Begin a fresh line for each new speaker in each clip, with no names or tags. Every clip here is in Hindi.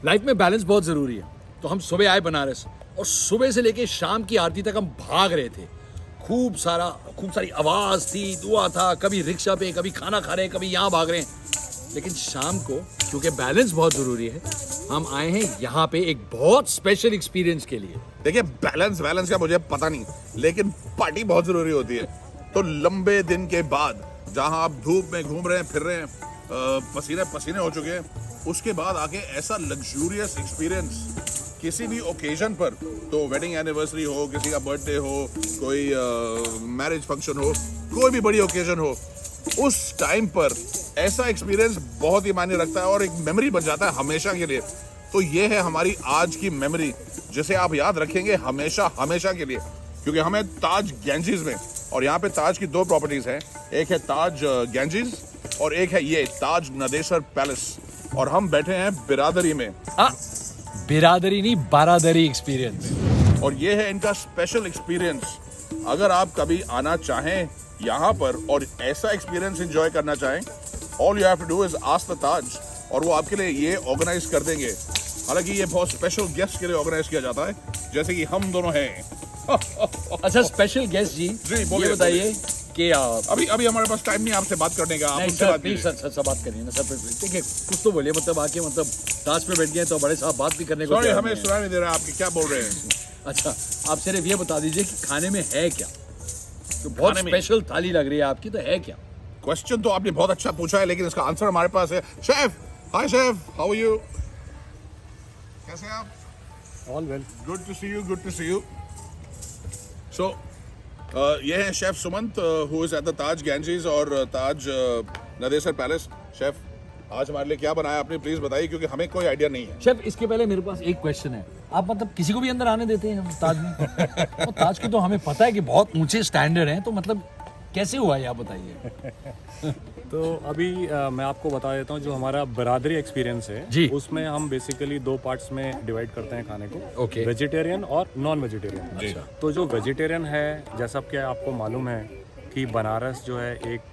लाइफ में बैलेंस बहुत ज़रूरी है। तो हम सुबह आए बनारस और सुबह से लेके शाम की आरती तक हम भाग रहे थे। खूब सारी आवाज़ थी, दुआ था, कभी रिक्शा पे, कभी खाना खा रहे हैं, कभी यहाँ भाग रहे हैं। लेकिन शाम को क्योंकि बैलेंस बहुत ज़रूरी है, हम आए हैं यहाँ पे एक बहुत स्पेशल एक्सपीरियंस के लिए।
देखिए बैलेंस का मुझे पता नहीं, लेकिन पार्टी बहुत जरूरी होती है। तो लंबे दिन के बाद जहां आप धूप में घूम रहे हैं, फिर रहे हैं, पसीने पसीने हो चुके हैं, उसके बाद आके ऐसा लग्जूरियस एक्सपीरियंस किसी भी ओकेजन पर, तो वेडिंग एनिवर्सरी हो, किसी का बर्थडे हो, कोई मैरिज फंक्शन हो, कोई भी बड़ी ओकेजन हो, उस टाइम पर ऐसा एक्सपीरियंस बहुत ही मायने रखता है और एक मेमोरी बन जाता है हमेशा के लिए। तो ये है हमारी आज की मेमोरी, जिसे आप याद रखेंगे हमेशा हमेशा के लिए, क्योंकि हमें ताज गैंजीज में, और यहाँ पे ताज की दो प्रॉपर्टीज हैं, एक है ताज गैंजीज और एक है ये ताज नदेसर पैलेस, और हम बैठे हैं बिरादरी में।
बिरादरी नहीं, बारादरी एक्सपीरियंस।
और ये है इनका स्पेशल एक्सपीरियंस। अगर आप कभी आना चाहें यहाँ पर और ऐसा एक्सपीरियंस एंजॉय करना चाहें, all you have to do is ask the Taj, और वो आपके लिए ये ऑर्गेनाइज कर देंगे। हालांकि ये बहुत स्पेशल गेस्ट के लिए ऑर्गेनाइज किया जाता है, जैसे कि हम दोनों हैं।
अच्छा, स्पेशल गेस्ट जी
बोलिए,
ये बताइए कि
अभी हमारे पास टाइम नहीं आपसे बात करने का। आप
नहीं
उनसे
सर,
बात
प्लीज
कीजिए।
सर बात करिए ना सर। देखिए कुछ तो बोलिए, मतलब आके मतलब ताज पे बैठ गए तो बड़े साहब बात भी करने को
सॉरी,
तैयार
हमें
नहीं
सुनाई नहीं दे रहा आपकी क्या बोल रहे हैं।
है। अच्छा, आप सिर्फ ये बता दीजिए कि खाने में है क्या, तो बहुत
खाने में?
स्पेशल थाली लग रही है आपकी, तो है क्या?
क्वेश्चन तो आपने बहुत अच्छा पूछा है, लेकिन इसका आंसर हमारे पास है। Chef, hi chef, how are you? कैसे हैं आप?
All well.
Good to see you, good to see you. So ये है chef Sumant, who is at the Taj Ganges और ताज नदेसर पैलेस। शेफ, आज हमारे लिए क्या बनाया आपने, प्लीज बताइए, क्योंकि हमें कोई आइडिया नहीं है।
शेफ, इसके पहले मेरे पास एक क्वेश्चन है। आप मतलब किसी को भी अंदर आने देते हैं ताज में? तो ताज की तो हमें पता है कि बहुत ऊंचे स्टैंडर्ड हैं, तो मतलब कैसे हुआ ये आप बताइए।
तो अभी मैं आपको बता देता हूँ, जो हमारा बरादरी एक्सपीरियंस है
जी।
उसमें हम बेसिकली दो पार्ट्स में डिवाइड करते हैं खाने को,
ओके।
वेजिटेरियन और नॉन वेजिटेरियन।
जी।
तो जो वेजिटेरियन है, जैसा कि आपको मालूम है कि बनारस जो है एक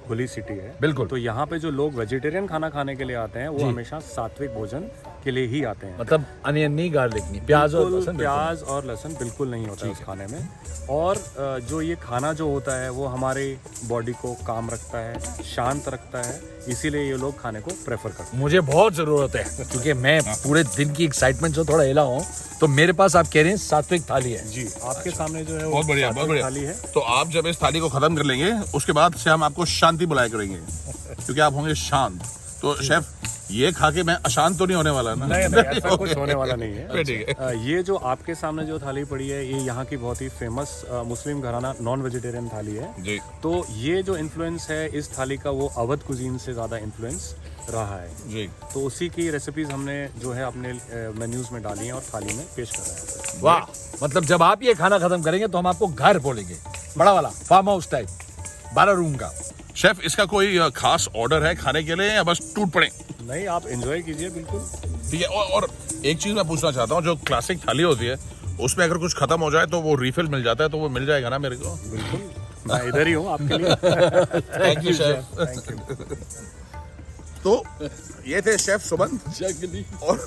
खुली सिटी है,
बिल्कुल।
तो यहाँ पे जो लोग वेजिटेरियन खाना खाने के लिए आते हैं वो हमेशा सात्विक भोजन के लिए ही आते हैं।
मतलब अनियन नहीं, गार्लिक नहीं, प्याज और
बिल्कुल,
लहसुन।
प्याज और लहसुन बिल्कुल नहीं होता है उस खाने में। और जो ये खाना जो होता है वो हमारे बॉडी को काम रखता है, शांत रखता है, इसीलिए ये लोग खाने को प्रेफर करते हैं।
मुझे बहुत जरूरत है, क्योंकि मैं पूरे दिन की एक्साइटमेंट से थोड़ा हिला हूँ, तो मेरे पास आप कह रहे हैं सात्विक थाली है।
जी, आपके सामने जो है वो
बहुत बढ़िया, बहुत
सात्विक
बढ़िया
थाली है।
तो आप जब इस थाली को खत्म कर लेंगे, उसके बाद से हम आपको शांति बुलाया करेंगे, क्योंकि आप होंगे शांत। तो शेफ, ये खा के मैं अशांत तो नहीं होने वाला ना?
नहीं नहीं, ऐसा कुछ होने वाला नहीं है।
ठीक है।
ये जो आपके सामने जो थाली पड़ी है, ये यहाँ की बहुत ही फेमस मुस्लिम घराना नॉन वेजिटेरियन थाली है।
जी।
तो ये जो इन्फ्लुएंस है इस थाली का, वो अवध कुजीन से ज़्यादा इन्फ्लुएंस रहा है।
जी।
तो उसी की रेसिपीज हमने जो है अपने मेन्यूज में डाली हैं और थाली में पेश कर रहे हैं।
वाह, मतलब जब आप ये खाना खत्म करेंगे तो हम आपको घर बोलेंगे, बड़ा वाला फार्म हाउस टाइप, 12 रूम का।
शेफ, इसका कोई खास ऑर्डर है खाने के लिए या बस टूट पड़े?
नहीं, आप एंजॉय कीजिए बिल्कुल।
ठीक है। और एक चीज मैं पूछना चाहता हूँ, जो क्लासिक थाली होती है उसमें अगर कुछ खत्म हो जाए तो वो रिफिल मिल जाता है, तो वो मिल जाएगा ना मेरे को?
बिल्कुल, मैं इधर ही हूँ आपके लिए।
Thank you chef.
Thank you.
तो ये थे शेफ सुमंत
जगली।
और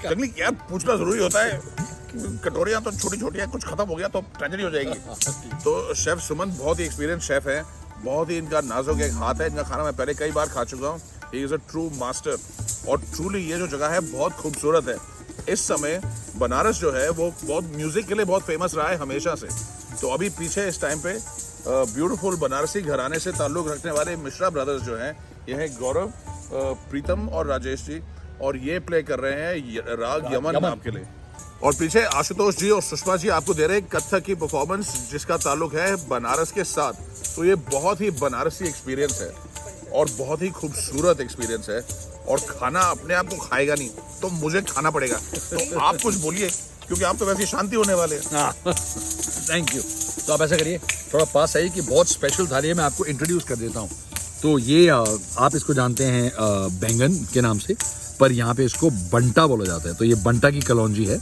जंगली। यार पूछना जरूरी होता है, कटोरियां तो छोटी छोटी हैं, कुछ खत्म हो गया तो ट्रेजेडी हो जाएगी। तो शेफ सुमंत बहुत ही एक्सपीरियंस शेफ है, बहुत ही इनका नाजुक एक हाथ है। इनका खाना मैं पहले कई बार खा चुका हूँ। He is a true master, और ट्रूली ये जो जगह है बहुत खूबसूरत है। इस समय बनारस जो है वो बहुत म्यूजिक के लिए बहुत फेमस रहा है हमेशा से। तो अभी पीछे इस टाइम पे ब्यूटीफुल बनारसी घराने से ताल्लुक रखने वाले मिश्रा ब्रदर्स जो हैं, ये है गौरव, प्रीतम और राजेश जी, और ये प्ले कर रहे हैं राग यमन आपके लिए। और पीछे आशुतोष जी और सुषमा जी आपको दे रहे हैं कथक की परफॉर्मेंस, जिसका ताल्लुक है बनारस के साथ। तो ये बहुत ही बनारसी एक्सपीरियंस है और बहुत ही खूबसूरत एक्सपीरियंस है। और खाना अपने आप को खाएगा नहीं, तो मुझे खाना पड़ेगा। तो आप कुछ बोलिए, क्योंकि आप तो वैसे शांति होने वाले हैं।
Thank you. तो आप ऐसा करिए, थोड़ा पास आइए कि बहुत स्पेशल थाली है, मैं आपको इंट्रोड्यूस कर देता हूँ। तो ये आप इसको जानते हैं बैंगन के नाम से, पर यहाँ पे इसको बंटा बोला जाता है। तो ये बंटा की कलौंजी है,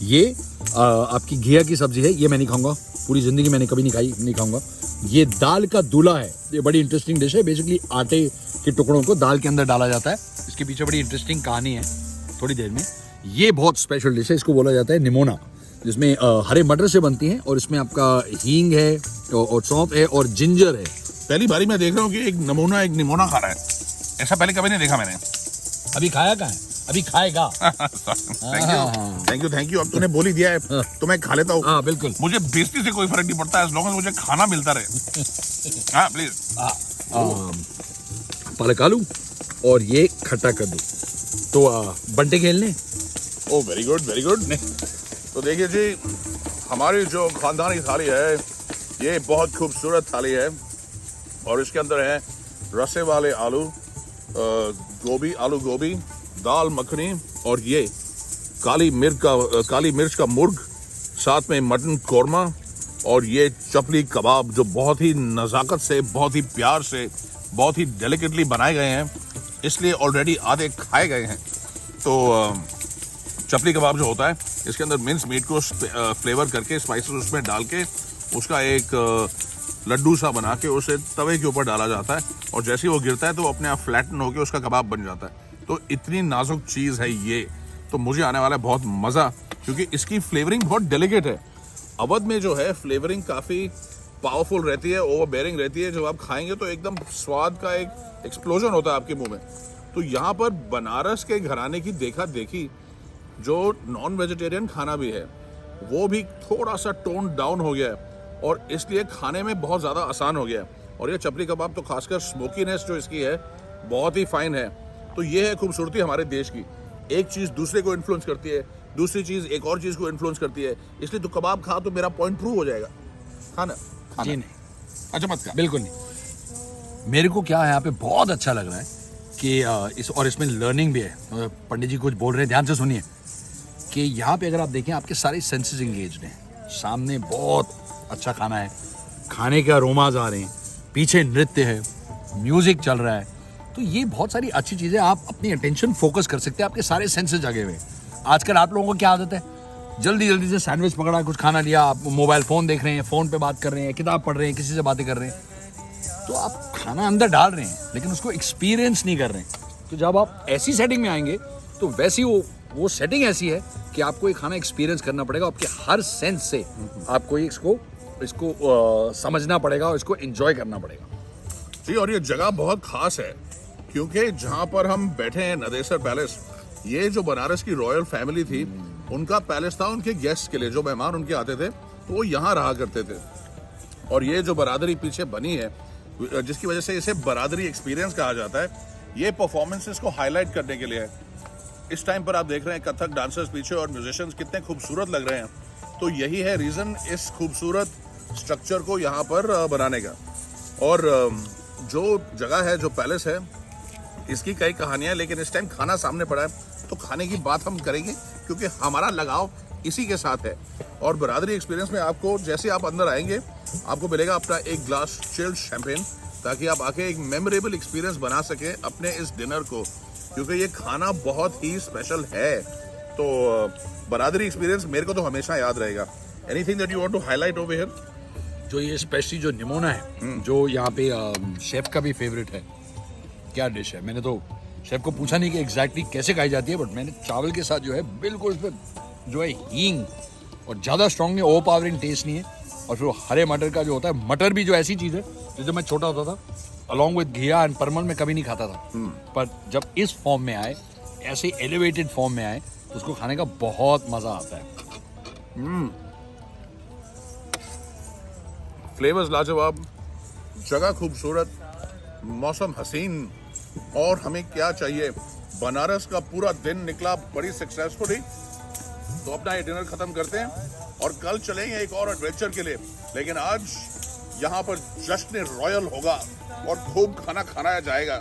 ये आपकी घिया की सब्जी है। ये मैं नहीं खाऊंगा, पूरी जिंदगी मैंने कभी नहीं खाई, नहीं खाऊंगा। ये दाल का दूल्हा है, ये बड़ी इंटरेस्टिंग डिश है। बेसिकली आटे के टुकड़ों को दाल के अंदर डाला जाता है, इसके पीछे बड़ी इंटरेस्टिंग कहानी है। थोड़ी देर में। ये बहुत स्पेशल डिश है, इसको बोला जाता है निमोना, जिसमें हरे मटर से बनती है और इसमें आपका हींग है और सौंफ है और जिंजर है।
पहली बारी मैं देख रहा हूँ कि एक निमोना खा रहा है, ऐसा पहले कभी नहीं देखा मैंने।
अभी खाया कहाँ है, अभी खाएगा।
Thank you. अब तूने बोल ही दिया है तो मैं खा लेता हूँ।
हाँ बिल्कुल,
मुझे बेइज्जती से कोई फर्क नहीं पड़ता, एज लॉन्ग एज मुझे खाना मिलता रहे। हाँ प्लीज।
पालक आलू और ये खट्टा कद्दू। तो बंटे खेल लें।
ओ वेरी गुड वेरी गुड। तो देखिए जी, हमारी जो खानदानी थाली है ये बहुत खूबसूरत थाली है और इसके अंदर है रसे वाले आलू, आलू गोभी, दाल मखनी और ये काली मिर्च का मुर्ग, साथ में मटन कोरमा और ये चपली कबाब जो बहुत ही नज़ाकत से, बहुत ही प्यार से, बहुत ही डेलिकेटली बनाए गए हैं, इसलिए ऑलरेडी आधे खाए गए हैं। तो चपली कबाब जो होता है इसके अंदर मिन्स मीट को फ्लेवर करके स्पाइसेस उसमें डाल के उसका एक लड्डू सा बना के उसे तवे के ऊपर डाला जाता है और जैसे ही वो गिरता है तो वो अपने आप फ्लैटन होकर उसका कबाब बन जाता है। तो इतनी नाजुक चीज़ है ये, तो मुझे आने वाला है बहुत मज़ा, क्योंकि इसकी फ्लेवरिंग बहुत डेलिकेट है। अवध में जो है फ्लेवरिंग काफ़ी पावरफुल रहती है, ओवरबेयरिंग रहती है। जब आप खाएंगे तो एकदम स्वाद का एक एक्सप्लोजन होता है आपके मुंह में। तो यहाँ पर बनारस के घराने की देखा देखी जो नॉन वेजिटेरियन खाना भी है वो भी थोड़ा सा टोन डाउन हो गया है और इसलिए खाने में बहुत ज़्यादा आसान हो गया है। और ये चपली कबाब तो खासकर स्मोकीनेस जो इसकी है बहुत ही फाइन है। तो ये है खूबसूरती हमारे देश की, एक चीज़ दूसरे को इन्फ्लुएंस करती है, दूसरी चीज़ एक और चीज़ को इन्फ्लुएंस करती है। इसलिए तो कबाब खा तो मेरा पॉइंट प्रूव हो जाएगा। खाना
जी नहीं,
अच्छा मत खा।
बिल्कुल नहीं। मेरे को क्या है यहाँ पे बहुत अच्छा लग रहा है कि इसमें लर्निंग भी है। पंडित जी कुछ बोल रहे हैं, ध्यान से सुनिए कि यहाँ पे अगर आप देखें आपके सारे सेंसेस एंगेज्ड हैं। सामने बहुत अच्छा खाना है, खाने के अरोमाज आ रहे हैं, पीछे नृत्य है, म्यूजिक चल रहा है। तो ये बहुत सारी अच्छी चीज़ें, आप अपनी अटेंशन फोकस कर सकते हैं, आपके सारे सेंसेस जगे हुए। आजकल आप लोगों को क्या आदत है, जल्दी जल्दी से सैंडविच पकड़ा, कुछ खाना लिया, आप मोबाइल फ़ोन देख रहे हैं, फ़ोन पे बात कर रहे हैं, किताब पढ़ रहे हैं, किसी से बातें कर रहे हैं। तो आप खाना अंदर डाल रहे हैं लेकिन उसको एक्सपीरियंस नहीं कर रहे हैं। तो जब आप ऐसी सेटिंग में आएंगे तो वैसी वो सेटिंग ऐसी है कि आपको ये खाना एक्सपीरियंस करना पड़ेगा। आपके हर सेंस से आपको इसको समझना पड़ेगा और इसको एंजॉय करना पड़ेगा।
जी, और ये जगह बहुत खास है क्योंकि जहाँ पर हम बैठे हैं नदेसर पैलेस, ये जो बनारस की रॉयल फैमिली थी उनका पैलेस था। उनके गेस्ट के लिए, जो मेहमान उनके आते थे तो वो यहाँ रहा करते थे। और ये जो बरादरी पीछे बनी है जिसकी वजह से इसे बरादरी एक्सपीरियंस कहा जाता है, ये परफॉर्मेंसेस को हाईलाइट करने के लिए है। इस टाइम पर आप देख रहे हैं कथक डांसर्स पीछे और म्यूजिशियंस कितने खूबसूरत लग रहे हैं। तो यही है रीज़न इस खूबसूरत स्ट्रक्चर को यहाँ पर बनाने का। और जो जगह है, जो पैलेस है, इसकी कई कहानियाँ, लेकिन इस टाइम खाना सामने पड़ा है तो खाने की बात हम करेंगे क्योंकि हमारा लगाव इसी के साथ है। और बरादरी एक्सपीरियंस में आपको, जैसे आप अंदर आएंगे, आपको मिलेगा अपना एक ग्लास चिल्ड शैंपेन, ताकि आप आके एक मेमोरेबल एक्सपीरियंस बना सके अपने इस डिनर को, क्योंकि ये खाना बहुत ही स्पेशल है। तो बरादरी एक्सपीरियंस मेरे को तो हमेशा याद रहेगा। Anything that you want to highlight over here?
जो ये स्पेशली जो निमोना है, जो यहाँ पे शेफ का भी फेवरेट है, क्या डिश है। मैंने तो शेफ को पूछा नहीं कि एग्जैक्टली कैसे खाई जाती है, बट मैंने चावल के साथ जो है बिल्कुल इस पर जो है हींग, और ज़्यादा स्ट्रॉन्ग नहीं, ओवर पावरिंग टेस्ट नहीं है। और फिर हरे मटर का जो होता है, मटर भी जो ऐसी चीज़ है जो जब मैं छोटा होता था अलॉन्ग विद घिया एंड परमल में कभी नहीं खाता था, पर जब इस फॉर्म में आए, ऐसे एलिवेटेड फॉर्म में आए, तो उसको खाने का बहुत मज़ा आता है।
फ्लेवर्स लाजवाब, जगह खूबसूरत, मौसम हसीन, और हमें क्या चाहिए। बनारस का पूरा दिन निकला बड़ी सक्सेसफुली। तो अपना ये डिनर खत्म करते हैं और कल चलेंगे एक और एडवेंचर के लिए। लेकिन आज यहाँ पर जश्न रॉयल होगा और खूब खाना खाना जाएगा।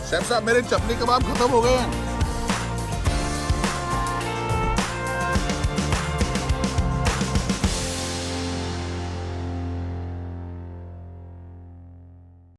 शेफ साहब, मेरे चपली कबाब खत्म हो गए हैं।